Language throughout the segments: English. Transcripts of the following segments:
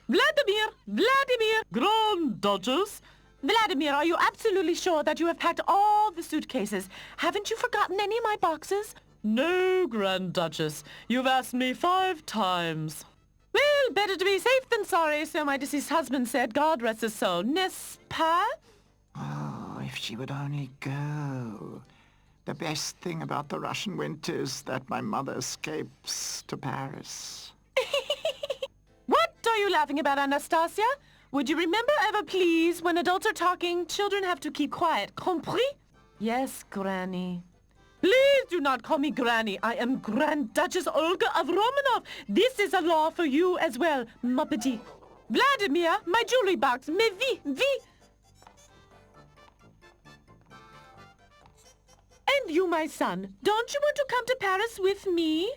Vladimir, Grand Duchess. Vladimir, are you absolutely sure that you have packed all the suitcases? Haven't you forgotten any of my boxes? No, Grand Duchess. You've asked me 5 times. Well, better to be safe than sorry, so my deceased husband said. God rest his soul. N'est-ce pas? Oh, if she would only go. The best thing about the Russian winter is that my mother escapes to Paris. What are you laughing about, Anastasia? Would you remember ever, please, when adults are talking, children have to keep quiet. Compris? Yes, Granny. Please do not call me Granny. I am Grand Duchess Olga of Romanov. This is a law for you as well, ma petite. Vladimir, my jewelry box. Mais vie. And you, my son, don't you want to come to Paris with me?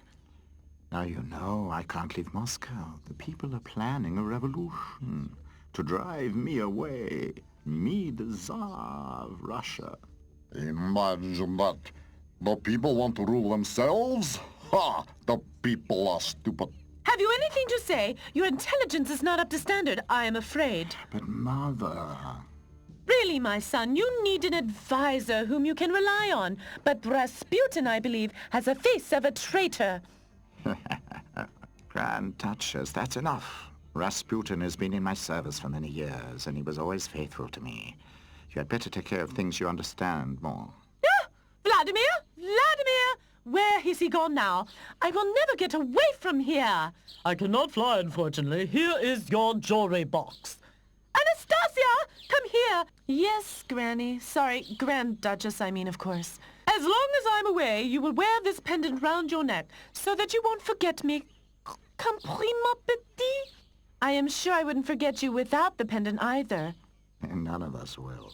Now you know I can't leave Moscow. The people are planning a revolution to drive me away. Me, the Tsar of Russia. Imagine that. The people want to rule themselves? Ha! The people are stupid. Have you anything to say? Your intelligence is not up to standard, I am afraid. But Mother... Really, my son, you need an advisor whom you can rely on. But Rasputin, I believe, has a face of a traitor. Grand Duchess, that's enough. Rasputin has been in my service for many years, and he was always faithful to me. You had better take care of things you understand more. Vladimir! Where is he gone now? I will never get away from here. I cannot fly, unfortunately. Here is your jewelry box. Anastasia! Come here! Yes, Granny. Sorry, Grand Duchess, I mean, of course. As long as I'm away, you will wear this pendant round your neck, so that you won't forget me. Compris, ma petite? I am sure I wouldn't forget you without the pendant either. And none of us will.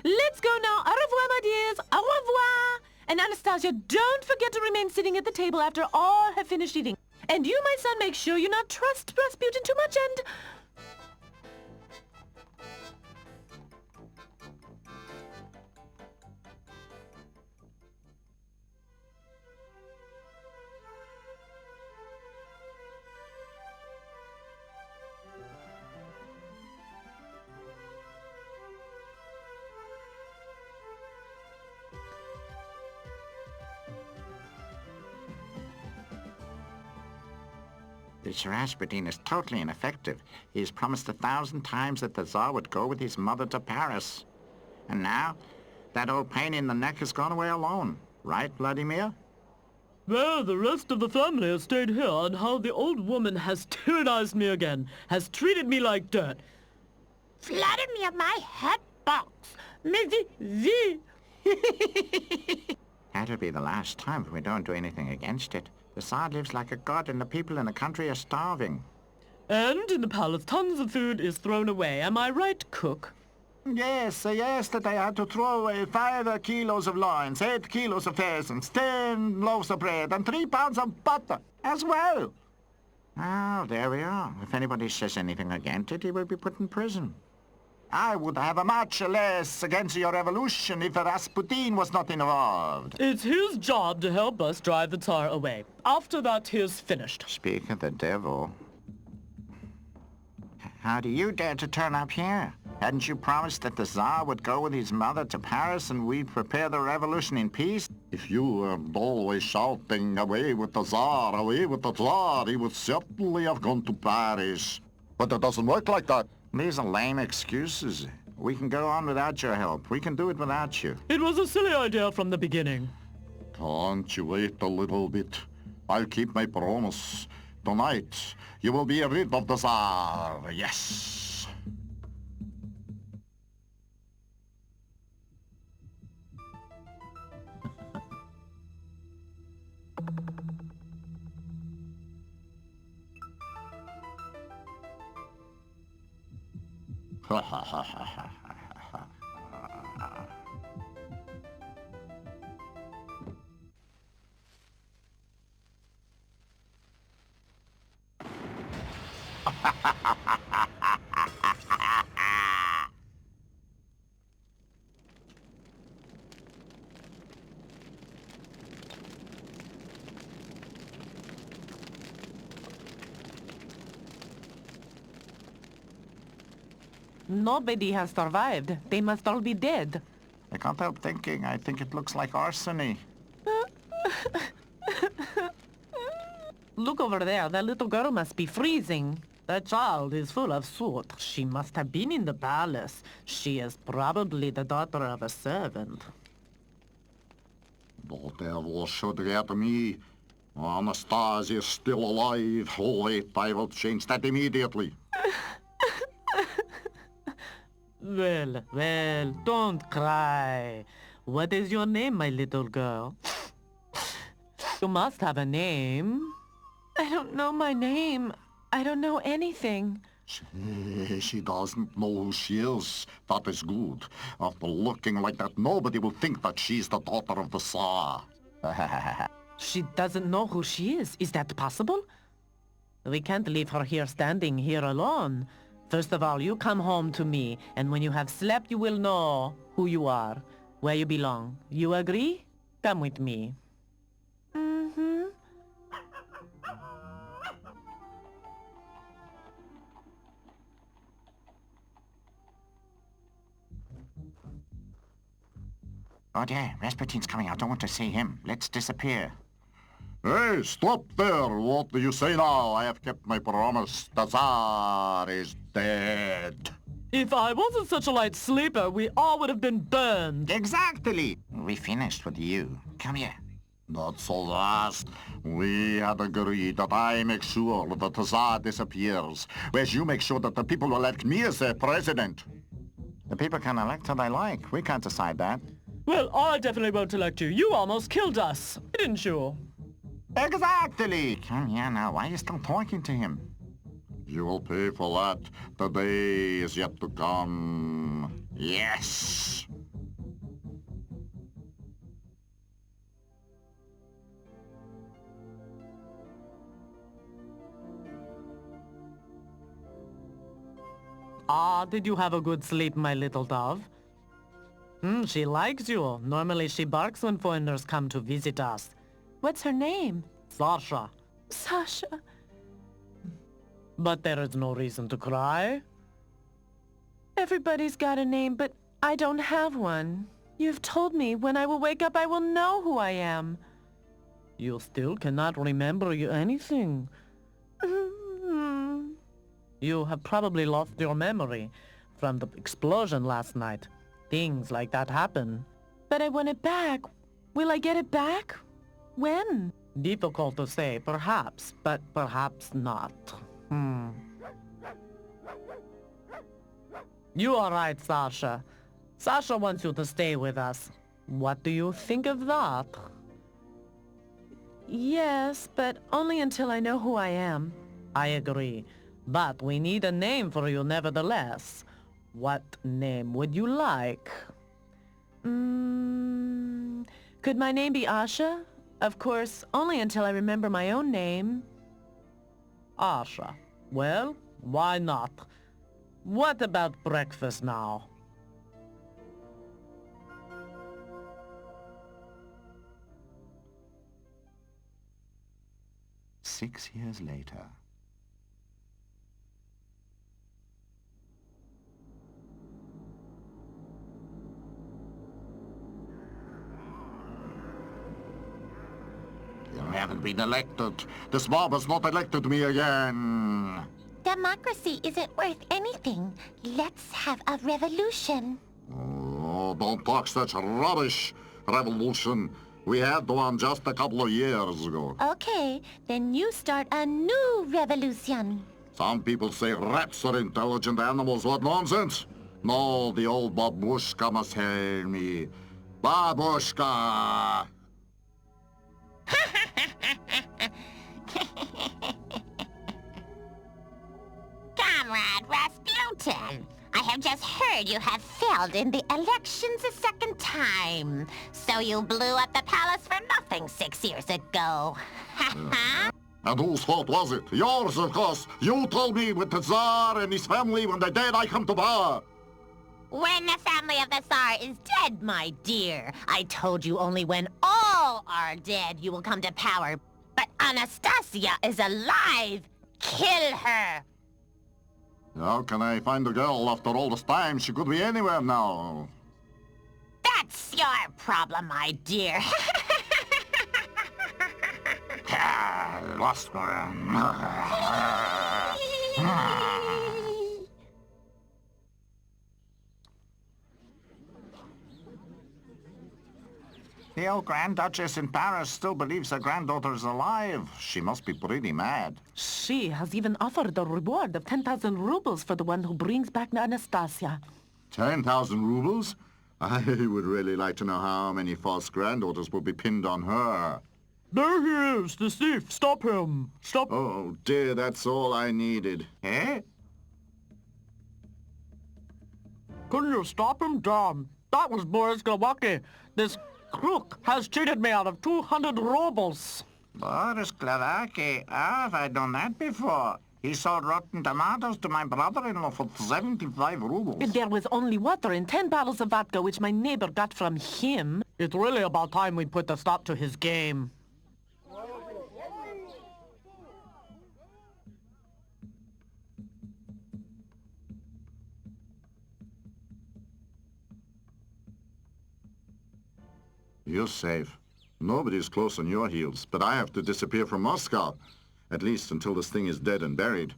Let's go now. Au revoir, my dears. Au revoir. And Anastasia, don't forget to remain sitting at the table after all have finished eating. And you, my son, make sure you not trust Rasputin too much and... This Rasputin is totally ineffective. He has promised 1,000 times that the Tsar would go with his mother to Paris. And now, that old pain in the neck has gone away alone. Right, Vladimir? Well, the rest of the family has stayed here, and how the old woman has tyrannized me again, has treated me like dirt. Vladimir, my hat box! Mais vie! That'll be the last time if we don't do anything against it. The Tsar lives like a god and the people in the country are starving. And in the palace, tons of food is thrown away. Am I right, cook? Yes, yesterday I had to throw away 5 kilos of loins, 8 kilos of pheasants, 10 loaves of bread, and 3 pounds of butter as well. Oh, there we are. If anybody says anything against it, he will be put in prison. I would have a much less against your revolution if Rasputin was not involved. It's his job to help us drive the Tsar away. After that, he is finished. Speak of the devil. How do you dare to turn up here? Hadn't you promised that the Tsar would go with his mother to Paris and we'd prepare the revolution in peace? If you were always shouting, away with the Tsar, away with the Tsar, he would certainly have gone to Paris. But it doesn't work like that. These are lame excuses. We can go on without your help. We can do it without you. It was a silly idea from the beginning. Can't you wait a little bit? I'll keep my promise. Tonight, you will be rid of the Tsar. Yes. Ha ha ha ha ha. Nobody has survived. They must all be dead. I can't help thinking. I think it looks like arsony. Look over there. That little girl must be freezing. That child is full of soot. She must have been in the palace. She is probably the daughter of a servant. The devil should get me. Anastasia is still alive. Wait, I will change that immediately. Well, don't cry. What is your name, my little girl? You must have a name. I don't know my name. I don't know anything. She doesn't know who she is. That is good. After looking like that, nobody will think that she's the daughter of the Tsar. She doesn't know who she is. Is that possible? We can't leave her here standing here alone. First of all, you come home to me, and when you have slept, you will know who you are, where you belong. You agree? Come with me. Mm-hmm. Oh dear, Rasputin's coming. I don't want to see him. Let's disappear. Hey, stop there! What do you say now? I have kept my promise. The Tsar is dead. If I wasn't such a light sleeper, we all would have been burned. Exactly. We finished with you. Come here. Not so fast. We had agreed that I make sure that the Tsar disappears, whereas you make sure that the people will elect me as their president. The people can elect who they like. We can't decide that. Well, I definitely won't elect you. You almost killed us, didn't you? Exactly. Come here now. Why are you still talking to him? You will pay for that. The day is yet to come. Yes! Ah, did you have a good sleep, my little dove? She likes you. Normally she barks when foreigners come to visit us. What's her name? Sasha. Sasha. But there is no reason to cry. Everybody's got a name, but I don't have one. You've told me when I will wake up I will know who I am. You still cannot remember anything. You have probably lost your memory from the explosion last night. Things like that happen. But I want it back. Will I get it back? When? Difficult to say, perhaps, but perhaps not. You are right, Sasha. Sasha wants you to stay with us. What do you think of that? Yes, but only until I know who I am. I agree. But we need a name for you nevertheless. What name would you like? Could my name be Asha? Of course, only until I remember my own name. Asha. Well, why not? What about breakfast now? Six years later. You haven't been elected. This mob has not elected me again. Democracy isn't worth anything. Let's have a revolution. Oh, don't talk such rubbish. Revolution. We had one just a couple of years ago. Okay, then you start a new revolution. Some people say rats are intelligent animals. What nonsense? No, the old babushka must hear me. Babushka! Comrade Rasputin, I have just heard you have failed in the elections a second time. So you blew up the palace for nothing 6 years ago. And whose fault was it? Yours, of course. You told me with the Tsar and his family when they died I come to power. When the family of the Tsar is dead, my dear. I told you only when all are dead you will come to power. But Anastasia is alive. Kill her. How can I find the girl after all this time? She could be anywhere now. That's your problem, my dear. Lost The old Grand Duchess in Paris still believes her granddaughter is alive. She must be pretty mad. She has even offered a reward of 10,000 rubles for the one who brings back Anastasia. 10,000 rubles? I would really like to know how many false granddaughters will be pinned on her. There he is, the thief. Stop him. Stop. Oh dear, that's all I needed. Eh? Couldn't you stop him, John? That was Boris Glowacki. This crook has cheated me out of 200 rubles. Boris Glowacki? How have I done that before? He sold rotten tomatoes to my brother-in-law for 75 rubles. There was only water and 10 bottles of vodka, which my neighbor got from him. It's really about time we put a stop to his game. You're safe. Nobody's close on your heels, but I have to disappear from Moscow. At least until this thing is dead and buried.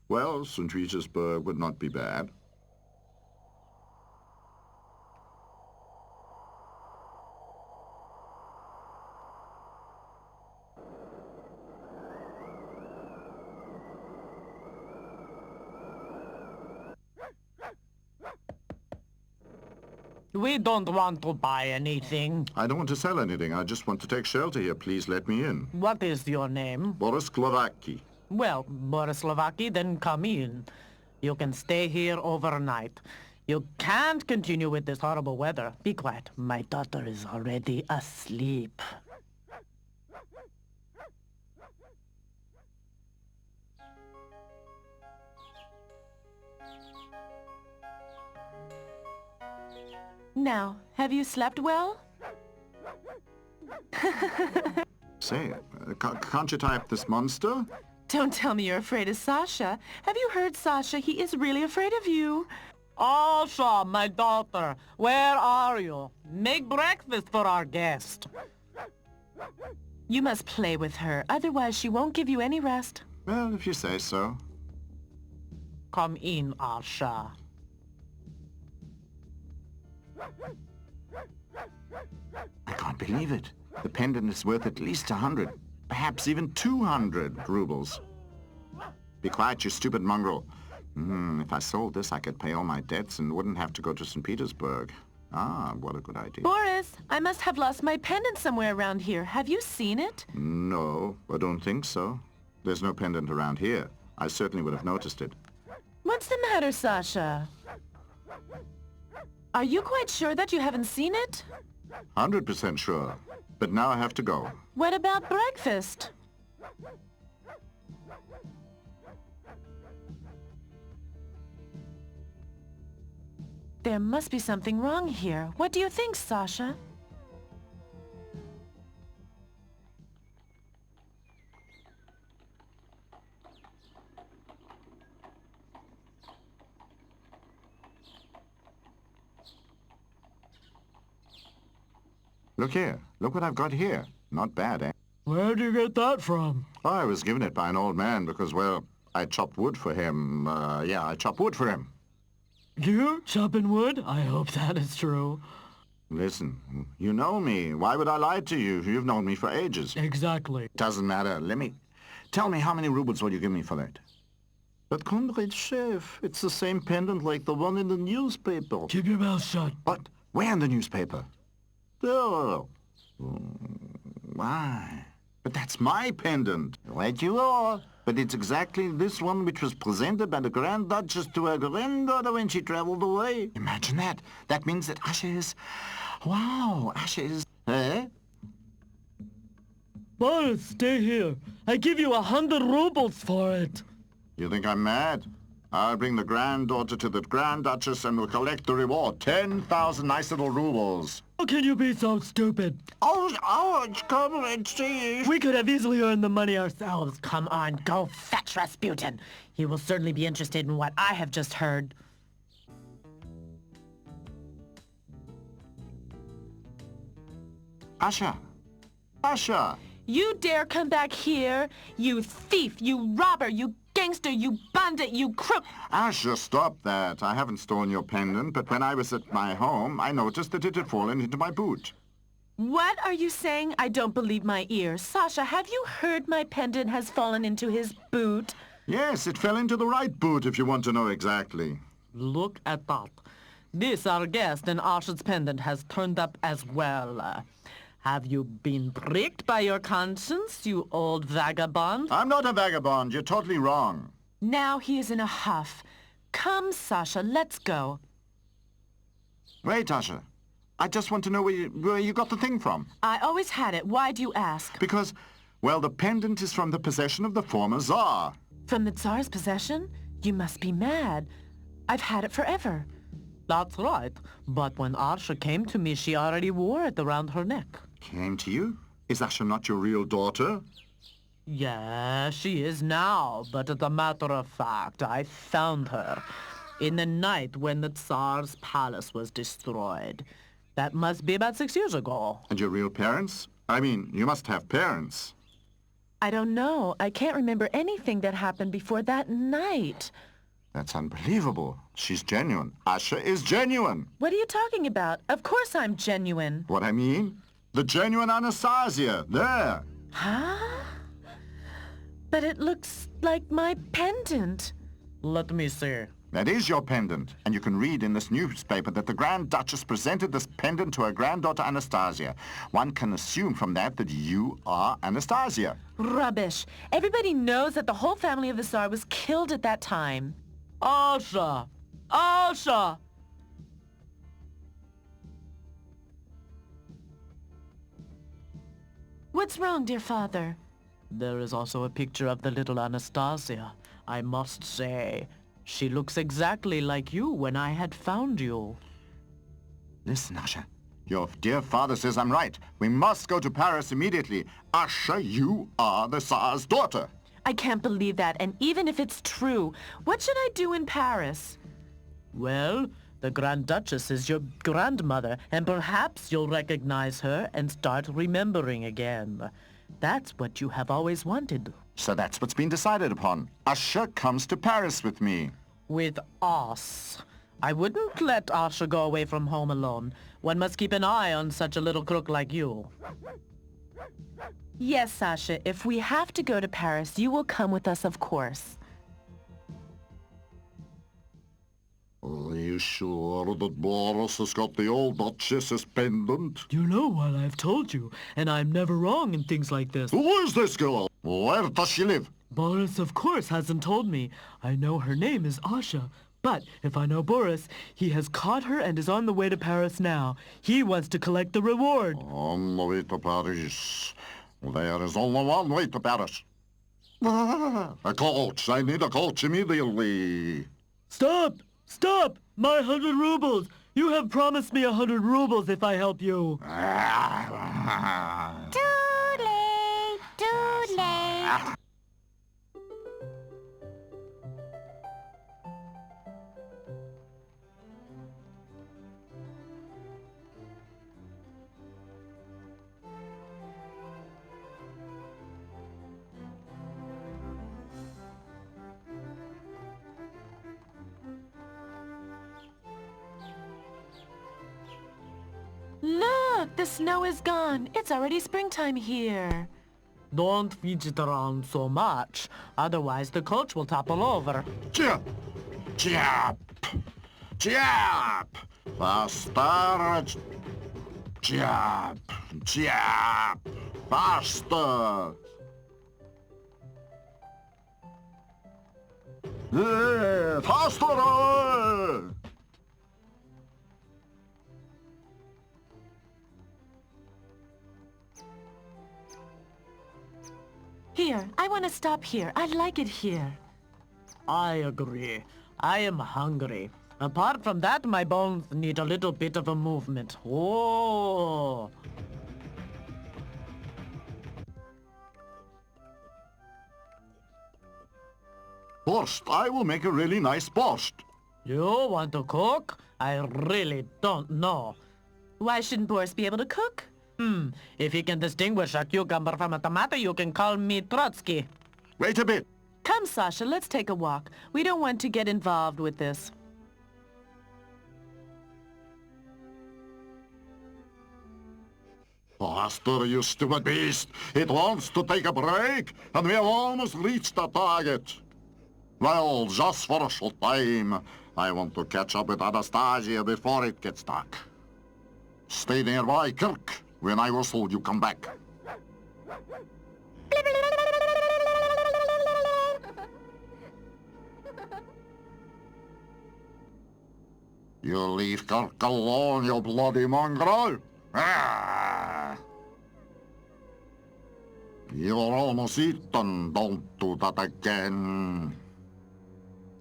Well, St. Petersburg would not be bad. We don't want to buy anything. I don't want to sell anything. I just want to take shelter here. Please let me in. What is your name? Boris Glowacki. Well, Boris Glowacki, then come in. You can stay here overnight. You can't continue with this horrible weather. Be quiet. My daughter is already asleep. Now, have you slept well? Say, can't you tie up this monster? Don't tell me you're afraid of Sasha. Have you heard, Sasha? He is really afraid of you. Asha, my daughter, where are you? Make breakfast for our guest. You must play with her, otherwise she won't give you any rest. Well, if you say so. Come in, Asha. I can't believe it. The pendant is worth at least 100, perhaps even 200 rubles. Be quiet, you stupid mongrel. If I sold this, I could pay all my debts and wouldn't have to go to St. Petersburg. Ah, what a good idea. Boris, I must have lost my pendant somewhere around here. Have you seen it? No, I don't think so. There's no pendant around here. I certainly would have noticed it. What's the matter, Sasha? Are you quite sure that you haven't seen it? 100% sure. But now I have to go. What about breakfast? There must be something wrong here. What do you think, Sasha? Look here. Look what I've got here. Not bad, eh? Where'd you get that from? I was given it by an old man because, well, I chopped wood for him. I chopped wood for him. You chopping wood? I hope that is true. Listen, you know me. Why would I lie to you? You've known me for ages. Exactly. Doesn't matter. Tell me how many rubles will you give me for that? But comrade chef, it's the same pendant like the one in the newspaper. Keep your mouth shut. What? Where in the newspaper? Oh. Why? But that's my pendant. Right you are. But it's exactly this one which was presented by the Grand Duchess to her granddaughter when she traveled away. Imagine that. That means that Asha is... Wow, Asha is... Eh? Boris, stay here. I give you 100 rubles for it. You think I'm mad? I'll bring the granddaughter to the Grand Duchess and we'll collect the reward. 10,000 nice little rubles. How can you be so stupid? Come and see. We could have easily earned the money ourselves. Come on, go fetch Rasputin. He will certainly be interested in what I have just heard. Asha! Asha! You dare come back here? You thief, you robber, you gangster, you bandit, you crook! Asha, stop that. I haven't stolen your pendant, but when I was at my home, I noticed that it had fallen into my boot. What are you saying? I don't believe my ears. Sasha, have you heard my pendant has fallen into his boot? Yes, it fell into the right boot, if you want to know exactly. Look at that. This, our guest, and Asha's pendant has turned up as well. Have you been pricked by your conscience, you old vagabond? I'm not a vagabond. You're totally wrong. Now he is in a huff. Come, Sasha, let's go. Wait, Asha. I just want to know where you got the thing from. I always had it. Why do you ask? Because, well, the pendant is from the possession of the former Tsar. From the Tsar's possession? You must be mad. I've had it forever. That's right. But when Asha came to me, she already wore it around her neck. Came to you? Is Asha not your real daughter? Yeah, she is now, but as a matter of fact, I found her in the night when the Tsar's palace was destroyed. That must be about 6 years ago. And your real parents? I mean, you must have parents. I don't know. I can't remember anything that happened before that night. That's unbelievable. She's genuine. Asha is genuine. What are you talking about? Of course I'm genuine. What I mean? The genuine Anastasia. There. Huh? But it looks like my pendant. Let me see. That is your pendant. And you can read in this newspaper that the Grand Duchess presented this pendant to her granddaughter Anastasia. One can assume from that you are Anastasia. Rubbish. Everybody knows that the whole family of the Tsar was killed at that time. Asha! Asha! What's wrong, dear father? There is also a picture of the little Anastasia. I must say, she looks exactly like you when I had found you. Listen, Asha. Your dear father says I'm right. We must go to Paris immediately. Asha, you are the Tsar's daughter. I can't believe that, and even if it's true, what should I do in Paris? Well, the Grand Duchess is your grandmother, and perhaps you'll recognize her and start remembering again. That's what you have always wanted. So that's what's been decided upon. Asha comes to Paris with me. With us. I wouldn't let Asha go away from home alone. One must keep an eye on such a little crook like you. Yes, Sasha, if we have to go to Paris, you will come with us, of course. Are you sure that Boris has got the old Duchess's pendant? You know what I've told you, and I'm never wrong in things like this. Who is this girl? Where does she live? Boris, of course, hasn't told me. I know her name is Asha. But if I know Boris, he has caught her and is on the way to Paris now. He wants to collect the reward. On the way to Paris. There is only one way to Paris. A coach. I need a coach immediately. Stop! Stop! My 100 rubles! You have promised me 100 rubles if I help you. Too late, too late. Look! The snow is gone. It's already springtime here. Don't fidget around so much. Otherwise, the coach will topple over. Jump! Jump! Jump! Faster! Jump! Jump! Faster! Faster! Here, I want to stop here. I like it here. I agree. I am hungry. Apart from that, my bones need a little bit of a movement. Oh. Borscht. I will make a really nice borscht. You want to cook? I really don't know. Why shouldn't Boris be able to cook? If you can distinguish a cucumber from a tomato, you can call me Trotsky. Wait a bit. Come, Sasha, let's take a walk. We don't want to get involved with this. Faster, you stupid beast! It wants to take a break, and we have almost reached the target. Well, just for a short time. I want to catch up with Anastasia before it gets dark. Stay nearby, Kirk. When I whistle, you come back. You leave Kirk alone, you bloody mongrel! Ah! You're almost eaten. Don't do that again.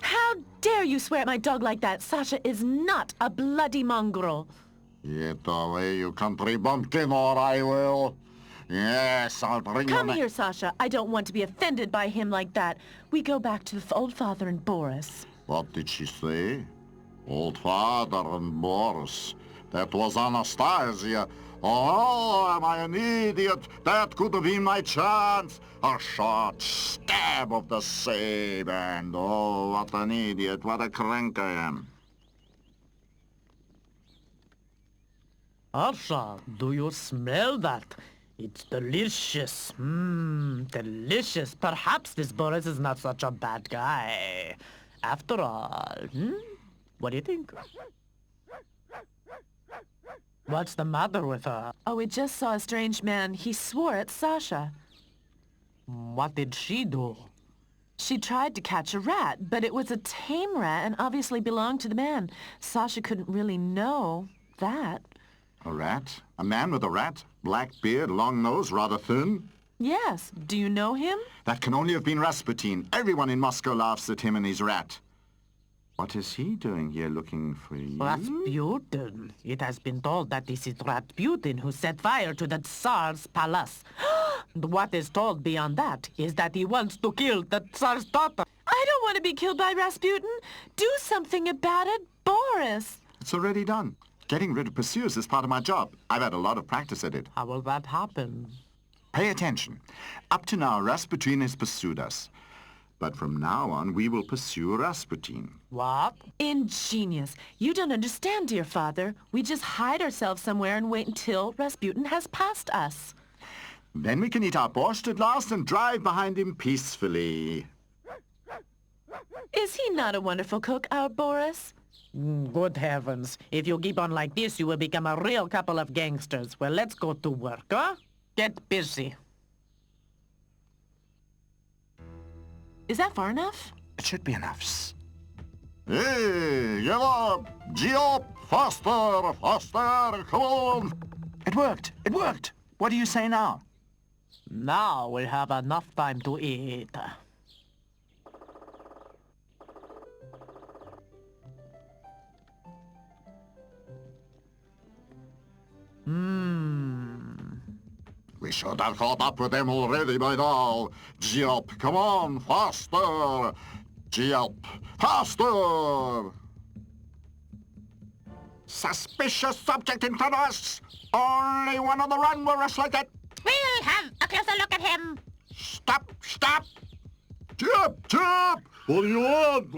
How dare you swear at my dog like that? Sasha is not a bloody mongrel. Get away, you country bumpkin, or I will. Yes, I'll bring you... Come here, Sasha. I don't want to be offended by him like that. We go back to the old father and Boris. What did she say? Old father and Boris. That was Anastasia. Oh, am I an idiot? That could have been my chance. A short stab of the same, and oh, what an idiot, what a crank I am. Arsha, do you smell that? It's delicious. Delicious. Perhaps this Boris is not such a bad guy. After all, What do you think? What's the matter with her? Oh, we just saw a strange man. He swore at Sasha. What did she do? She tried to catch a rat, but it was a tame rat and obviously belonged to the man. Sasha couldn't really know that. A rat? A man with a rat? Black beard, long nose, rather thin? Yes. Do you know him? That can only have been Rasputin. Everyone in Moscow laughs at him and his rat. What is he doing here looking for you? Rasputin. It has been told that this is Rasputin who set fire to the Tsar's palace. What is told beyond that is that he wants to kill the Tsar's daughter. I don't want to be killed by Rasputin. Do something about it, Boris. It's already done. Getting rid of pursuers is part of my job. I've had a lot of practice at it. How will that happen? Pay attention. Up to now, Rasputin has pursued us. But from now on, we will pursue Rasputin. What? Ingenious. You don't understand, dear father. We just hide ourselves somewhere and wait until Rasputin has passed us. Then we can eat our borscht at last and drive behind him peacefully. Is he not a wonderful cook, our Boris? Good heavens. If you keep on like this, you will become a real couple of gangsters. Well, let's go to work, huh? Get busy. Is that far enough? It should be enough. Hey, get up! Gee up! Faster! Faster! Come on! It worked! It worked! What do you say now? Now we have enough time to eat. We should have caught up with them already by now. Gee up, come on, faster! Gee up, faster! Suspicious subject in front of us! Only one on the run will rush like that! We'll have a closer look at him. Stop! Stop! Chip! Chip! What do you want?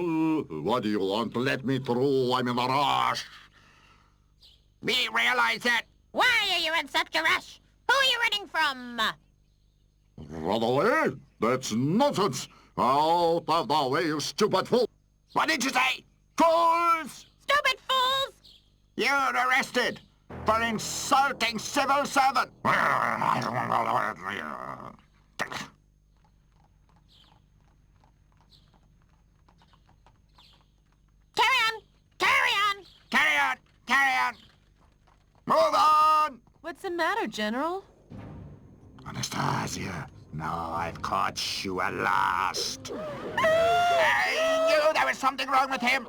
What do you want? Let me through. I'm in a rush. We realize that. Why are you in such a rush? Who are you running from? Run away? That's nonsense. Out of the way, you stupid fool. What did you say? Fools! Stupid fools! You're arrested for insulting civil servant. Carry on! Carry on! Carry on! Carry on! Move on! What's the matter, General? Anastasia, No, I've caught you at last. I knew there was something wrong with him.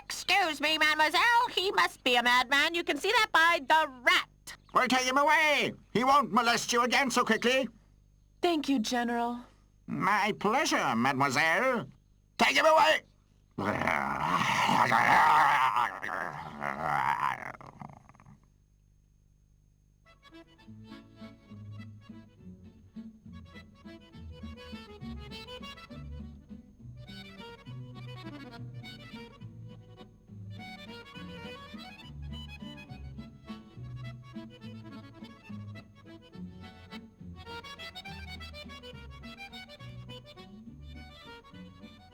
Excuse me, mademoiselle. He must be a madman. You can see that by the rat. We'll take him away. He won't molest you again so quickly. Thank you, General. My pleasure, mademoiselle. Take him away.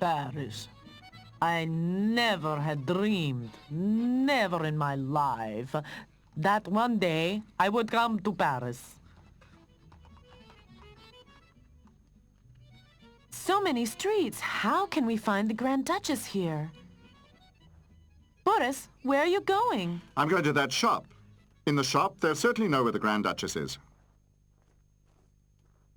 Paris. I never had dreamed, never in my life, that one day I would come to Paris. So many streets. How can we find the Grand Duchess here? Boris, where are you going? I'm going to that shop. In the shop, they'll certainly know where the Grand Duchess is.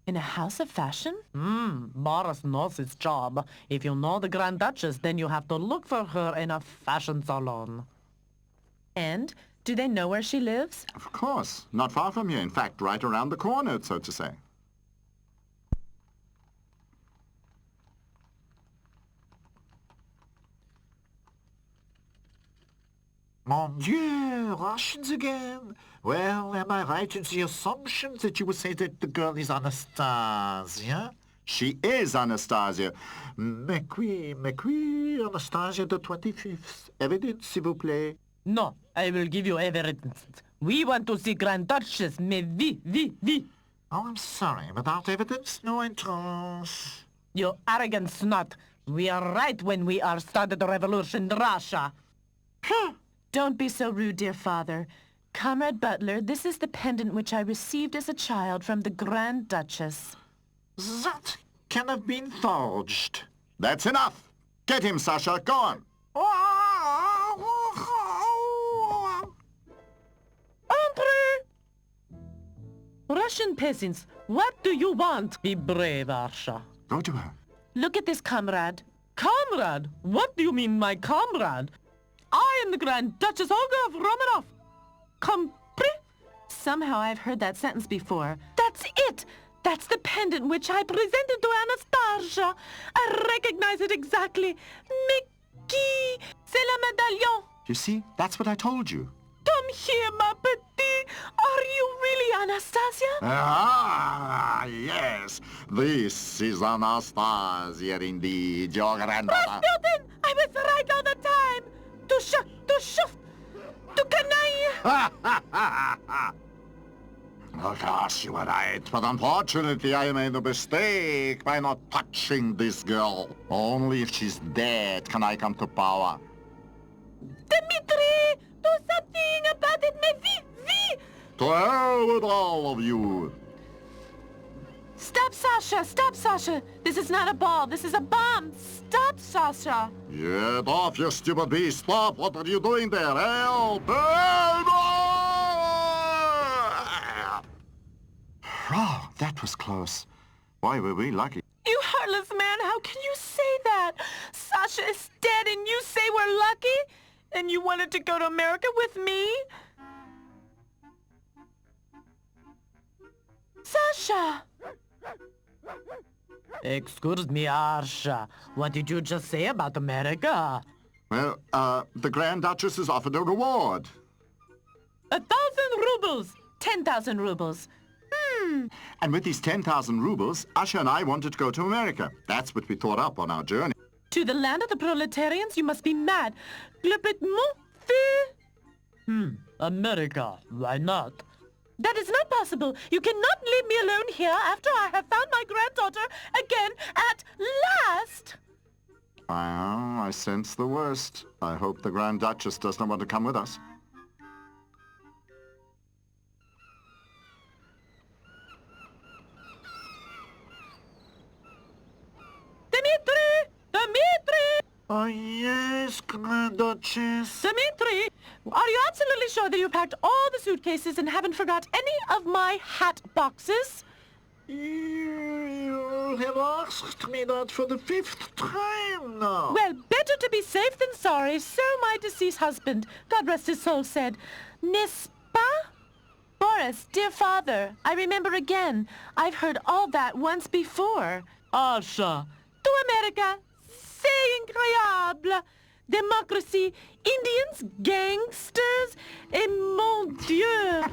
In a house of fashion? Boris knows his job. If you know the Grand Duchess, then you have to look for her in a fashion salon. And do they know where she lives? Of course. Not far from here. In fact, right around the corner, so to say. Mon Dieu, Russians again. Well, am I right in the assumption that you would say that the girl is Anastasia? She is Anastasia. Mais oui, Anastasia the 25th. Evidence, s'il vous plaît. No, I will give you evidence. We want to see Grand Duchess, mais vi. Oh, I'm sorry. Without evidence, no entrance. You arrogant snot. We are right when we are started the revolution in Russia. Don't be so rude, dear father. Comrade Butler, this is the pendant which I received as a child from the Grand Duchess. That can have been forged. That's enough. Get him, Sasha. Go on. Entree! Russian peasants, what do you want? Be brave, Arsha. Go to her. Look at this, comrade. Comrade? What do you mean, my comrade? I am the Grand Duchess Olga of Romanov. Compris? Somehow I've heard that sentence before. That's it! That's the pendant which I presented to Anastasia. I recognize it exactly. Mickey! C'est la médaillon! You see, that's what I told you. Come here, ma petite. Are you really Anastasia? Ah, yes. This is Anastasia indeed, your granddaughter. Rasputin! I was right all the time! To shuf, to canaille! Of course you were right, but unfortunately I made a mistake by not touching this girl. Only if she's dead can I come to power. Dmitri! Do something about it, mais vi! To hell with all of you! Stop, Sasha! This is not a ball, this is a bomb! Stop, Sasha! Get off, you stupid beast! Stop! What are you doing there? Help! Help! Oh, that was close. Why were we lucky? You heartless man, how can you say that? Sasha is dead and you say we're lucky? And you wanted to go to America with me? Sasha! Excuse me, Arsha. What did you just say about America? Well, the Grand Duchess has offered a reward. 1,000 rubles! 10,000 rubles. And with these 10,000 rubles, Asha and I wanted to go to America. That's what we thought up on our journey. To the land of the proletarians? You must be mad. Complètement fou. America. Why not? That is not possible. You cannot leave me alone here after I have found my granddaughter again at last. I sense the worst. I hope the Grand Duchess does not want to come with us. Dmitri! Oh, yes, Grand Duchess. Dmitri! Are you absolutely sure that you packed all the suitcases and haven't forgot any of my hat boxes? You have asked me that for the 5th time now. Well, better to be safe than sorry, so my deceased husband, God rest his soul, said. N'est-ce pas? Boris, dear father, I remember again. I've heard all that once before. Asha, to America, c'est incroyable. Democracy, Indians, gangsters, et mon Dieu.